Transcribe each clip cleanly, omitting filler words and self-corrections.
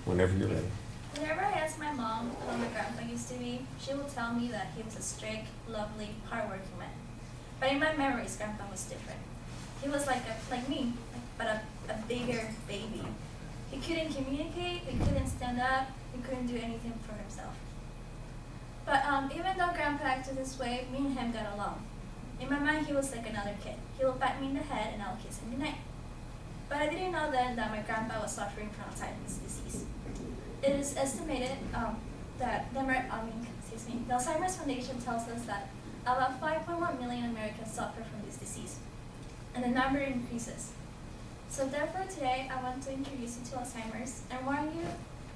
Whenever you're ready. Whenever I ask my mom how my grandpa used to be, she will tell me that he was a strict, lovely, hardworking man. But in my memories, grandpa was different. He was like me, but a bigger baby. He couldn't communicate, he couldn't stand up, he couldn't do anything for himself. But even though grandpa acted this way, me and him got along. In my mind, he was like another kid. He would pat me in the head and I'll kiss him goodnight. But I didn't know then that my grandpa was suffering from Alzheimer's disease. It is estimated that the Alzheimer's Foundation tells us that about 5.1 million Americans suffer from this disease, and the number increases. So therefore today I want to introduce you to Alzheimer's and warn you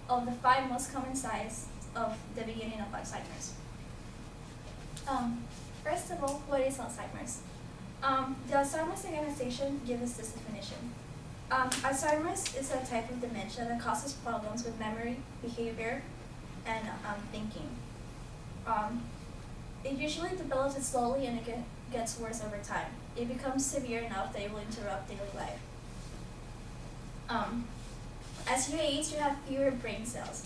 of the 5 most common signs of the beginning of Alzheimer's. First of all, what is Alzheimer's? The Alzheimer's organization gives us this definition. Alzheimer's is a type of dementia that causes problems with memory, behavior, and thinking. It usually develops slowly and it gets worse over time. It becomes severe enough that it will interrupt daily life. As you age, you have fewer brain cells,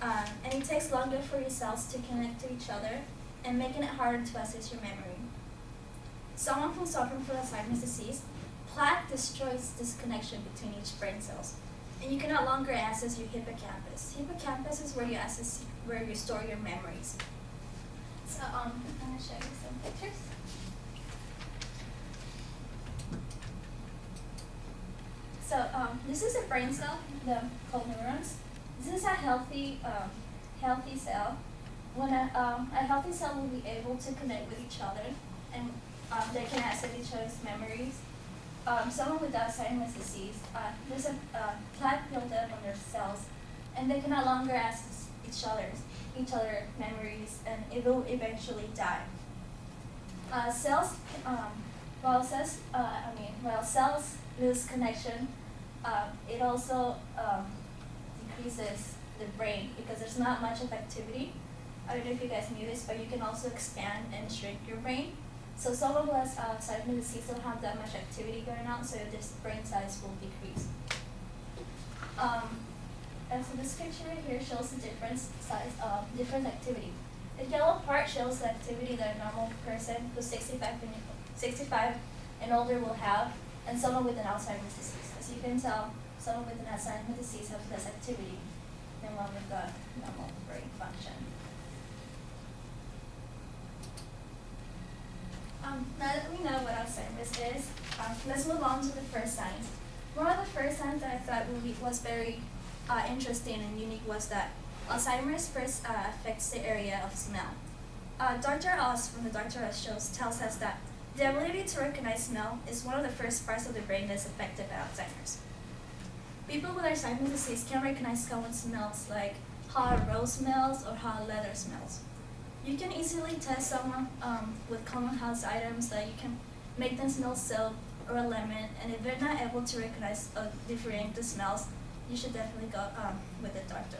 and it takes longer for your cells to connect to each other and making it harder to access your memory. Someone who's suffering from Alzheimer's disease, plaque destroys this connection between each brain cells, and you can no longer access your hippocampus. Hippocampus is where you store your memories. So I'm going to show you some pictures. So this is a brain cell called neurons. This is a healthy cell. When a healthy cell will be able to connect with each other, and they can access each other's memories. Someone with Alzheimer's disease, there's a plaque buildup on their cells, and they can no longer access each other memories, and it will eventually die. While cells lose connection, it also decreases the brain because there's not much of activity. I don't know if you guys knew this, but you can also expand and shrink your brain. So someone who has Alzheimer's disease don't have that much activity going on, so this brain size will decrease. And so this picture right here shows the different activity. The yellow part shows the activity that a normal person who's 65 and older will have, and someone with an Alzheimer's disease. As you can tell, someone with an Alzheimer's disease has less activity than one with a normal brain function. Now that we know what Alzheimer's is, let's move on to the first signs. One of the first signs that I thought was very interesting and unique was that Alzheimer's first affects the area of smell. Dr. Oz from the Dr. Oz shows tells us that the ability to recognize smell is one of the first parts of the brain that's affected by Alzheimer's. People with Alzheimer's disease can recognize common smells like how a rose smells or how leather smells. You can easily test someone with common house items that you can make them smell soap or a lemon, and if they're not able to recognize or differentiate the smells, you should definitely go with the doctor.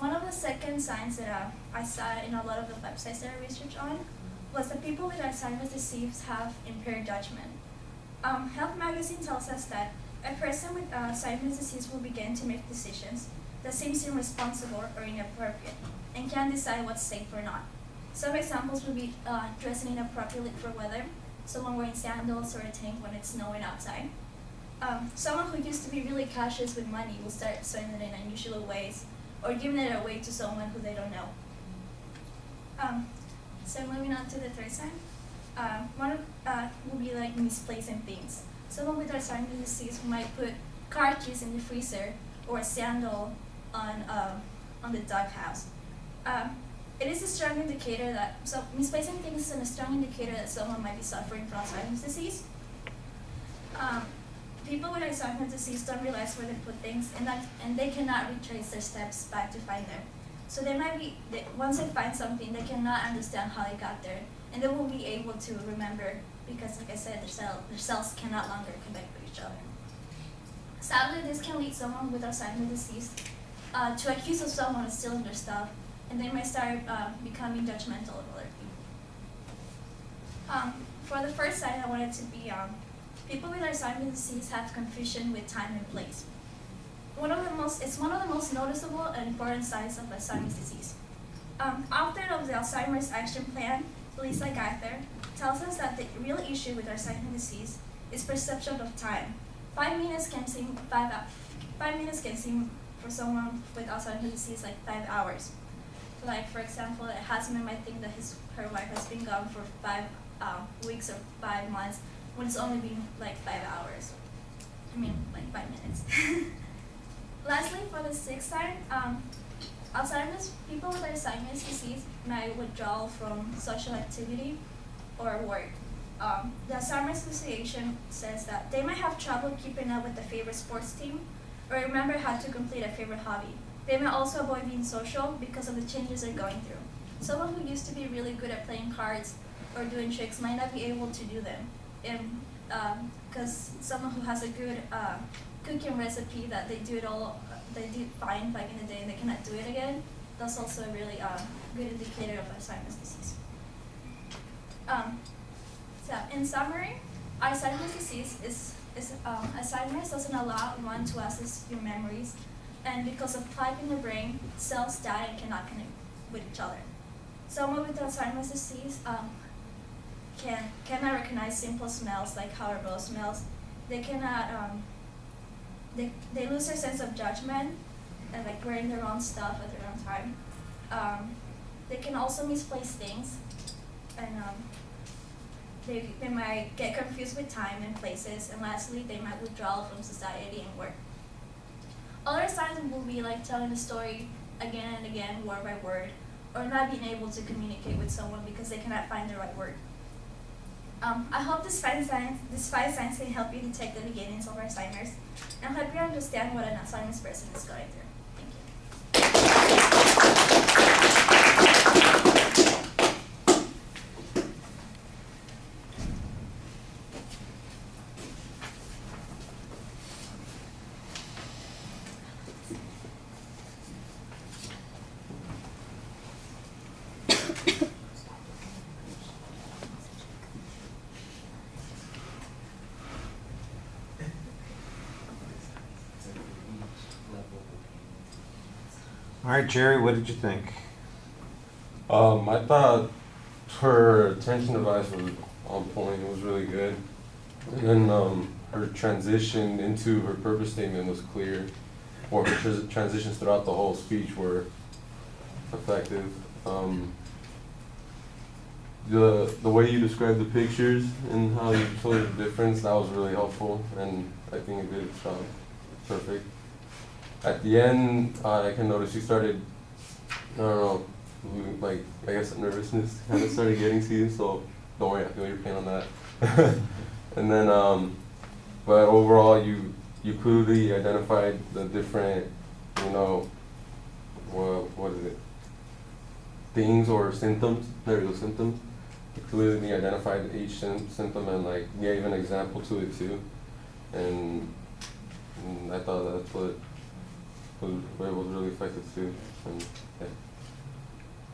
One of the second signs that I saw in a lot of the websites that I researched on was that people with Alzheimer's disease have impaired judgment. Health Magazine tells us that a person with Alzheimer's disease will begin to make decisions that seems irresponsible or inappropriate and can't decide what's safe or not. Some examples would be dressing inappropriately for weather, someone wearing sandals or a tank when it's snowing outside. Someone who used to be really cautious with money will start spending it in unusual ways or giving it away to someone who they don't know. So moving on to the third sign, one will be like misplacing things. Someone with Alzheimer's disease might put car keys in the freezer or a sandal on the doghouse. It is a strong indicator so misplacing things is a strong indicator that someone might be suffering from Alzheimer's disease. People with Alzheimer's disease don't realize where they put things, and they cannot retrace their steps back to find them. So once they find something, they cannot understand how they got there, and they will be able to remember because, like I said, their cells can no longer connect with each other. Sadly, this can lead someone with Alzheimer's disease to accuse of someone of stealing their stuff, and they might start becoming judgmental of other people. For the first sign, I wanted to be people with Alzheimer's disease have confusion with time and place. it's one of the most noticeable and important signs of Alzheimer's disease. Author of the Alzheimer's Action Plan, Lisa Gaither, tells us that the real issue with Alzheimer's disease is perception of time. 5 minutes can seem 5 minutes can seem for someone with Alzheimer's disease like 5 hours. Like for example, a husband might think that her wife has been gone for 5 weeks or 5 months when it's only been like 5 hours. I mean, like 5 minutes. Lastly, for the sixth sign, people with Alzheimer's disease might withdraw from social activity or work. The Alzheimer's Association says that they might have trouble keeping up with a favorite sports team or remember how to complete a favorite hobby. They may also avoid being social because of the changes they're going through. Someone who used to be really good at playing cards or doing tricks might not be able to do them. Because someone who has a good cooking recipe that they did fine back in the day, they cannot do it again. That's also a really good indicator of Alzheimer's disease. So in summary, Alzheimer's disease Alzheimer's doesn't allow one to access your memories, and because of plaque in the brain, cells die and cannot connect with each other. Someone with Alzheimer's disease cannot recognize simple smells like how a rose smells. They cannot they lose their sense of judgment and like wearing their own stuff at their own time. They can also misplace things, and they might get confused with time and places, and lastly, they might withdraw from society and work. Other signs will be like telling the story again and again, word by word, or not being able to communicate with someone because they cannot find the right word. I hope these five signs can help you detect the beginnings of Alzheimer's and help you understand what an Alzheimer's person is going through. All right, Jerry, what did you think? I thought her attention device was on point. It was really good. And then her transition into her purpose statement was clear, or her transitions throughout the whole speech were effective. The way you described the pictures and how you showed the difference, that was really helpful, and I think it did its job perfect. At the end, I can notice you started, I don't know, like, I guess nervousness kind of started getting to you, so don't worry, I feel your pain on that. And then, but overall, you clearly identified the different, what is it, things or symptoms, there you go, symptoms. You clearly identified each symptom and like gave an example to it too. And I thought that's what was really effective too. And, yeah.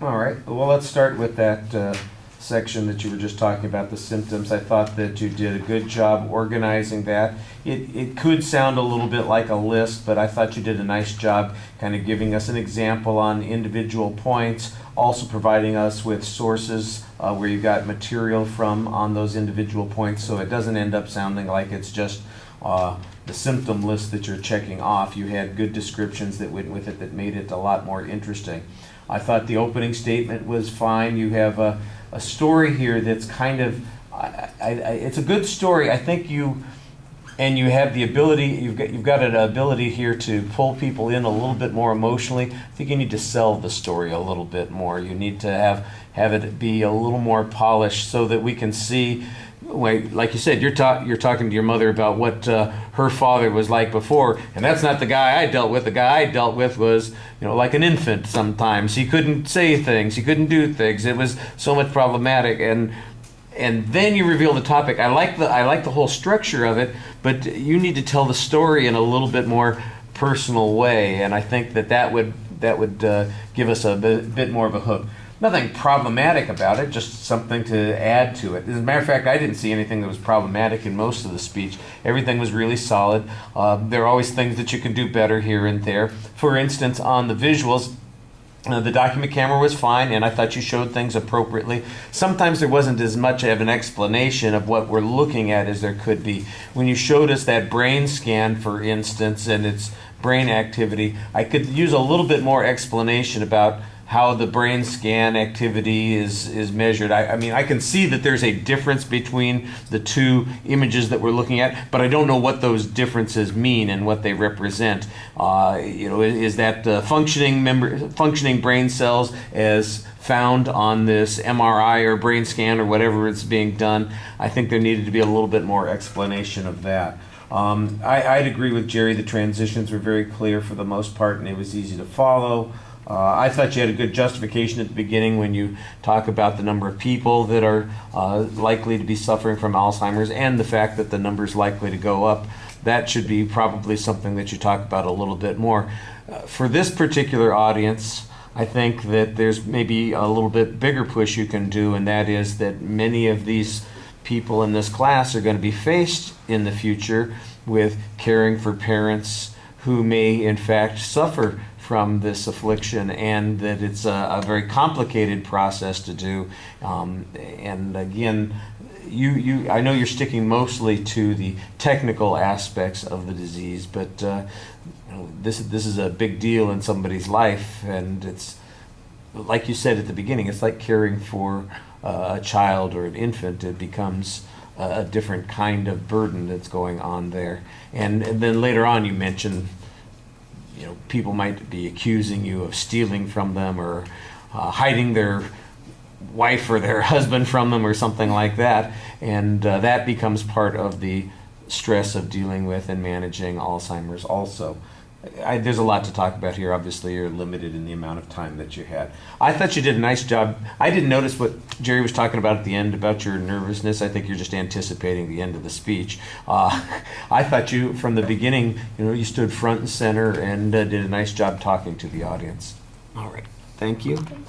All right, well, let's start with that section that you were just talking about, the symptoms. I thought that you did a good job organizing that. It could sound a little bit like a list, but I thought you did a nice job kind of giving us an example on individual points, also providing us with sources where you got material from on those individual points, so it doesn't end up sounding like it's just the symptom list that you're checking off. You had good descriptions that went with it that made it a lot more interesting. I thought the opening statement was fine. You have a story here that's kind of, it's a good story. I think you have the ability, you've got an ability here to pull people in a little bit more emotionally. I think you need to sell the story a little bit more. You need to have it be a little more polished so that we can see. Like you said, you're talking to your mother about what her father was like before, and that's not the guy I dealt with. The guy I dealt with was, like an infant sometimes. He couldn't say things, he couldn't do things. It was so much problematic, and then you reveal the topic. I like the whole structure of it, but you need to tell the story in a little bit more personal way, and I think that would give us a bit more of a hook. nothing problematic about it, just something to add to it. As a matter of fact, I didn't see anything that was problematic in most of the speech. Everything was really solid. There are always things that you can do better here and there. For instance, on the visuals, the document camera was fine, and I thought you showed things appropriately. Sometimes there wasn't as much of an explanation of what we're looking at as there could be. When you showed us that brain scan, for instance, and its brain activity, I could use a little bit more explanation about how the brain scan activity is measured. I mean, I can see that there's a difference between the two images that we're looking at, but I don't know what those differences mean and what they represent. Is that functioning brain cells as found on this MRI or brain scan or whatever it's being done? I think there needed to be a little bit more explanation of that. I'd agree with Jerry. The transitions were very clear for the most part, and it was easy to follow. I thought you had a good justification at the beginning when you talk about the number of people that are likely to be suffering from Alzheimer's and the fact that the number is likely to go up. That should be probably something that you talk about a little bit more. For this particular audience, I think that there's maybe a little bit bigger push you can do, and that is that many of these people in this class are going to be faced in the future with caring for parents who may in fact suffer from this affliction, and that it's a very complicated process to do. And again, I know you're sticking mostly to the technical aspects of the disease, but this is a big deal in somebody's life, and it's like you said at the beginning, it's like caring for a child or an infant. It becomes a different kind of burden that's going on there. And then later on you mentioned, people might be accusing you of stealing from them or hiding their wife or their husband from them or something like that. And that becomes part of the stress of dealing with and managing Alzheimer's also. There's a lot to talk about here. Obviously, you're limited in the amount of time that you had. I thought you did a nice job. I didn't notice what Jerry was talking about at the end about your nervousness. I think you're just anticipating the end of the speech. I thought you, from the beginning, you stood front and center and did a nice job talking to the audience. All right. Thank you. Thank you.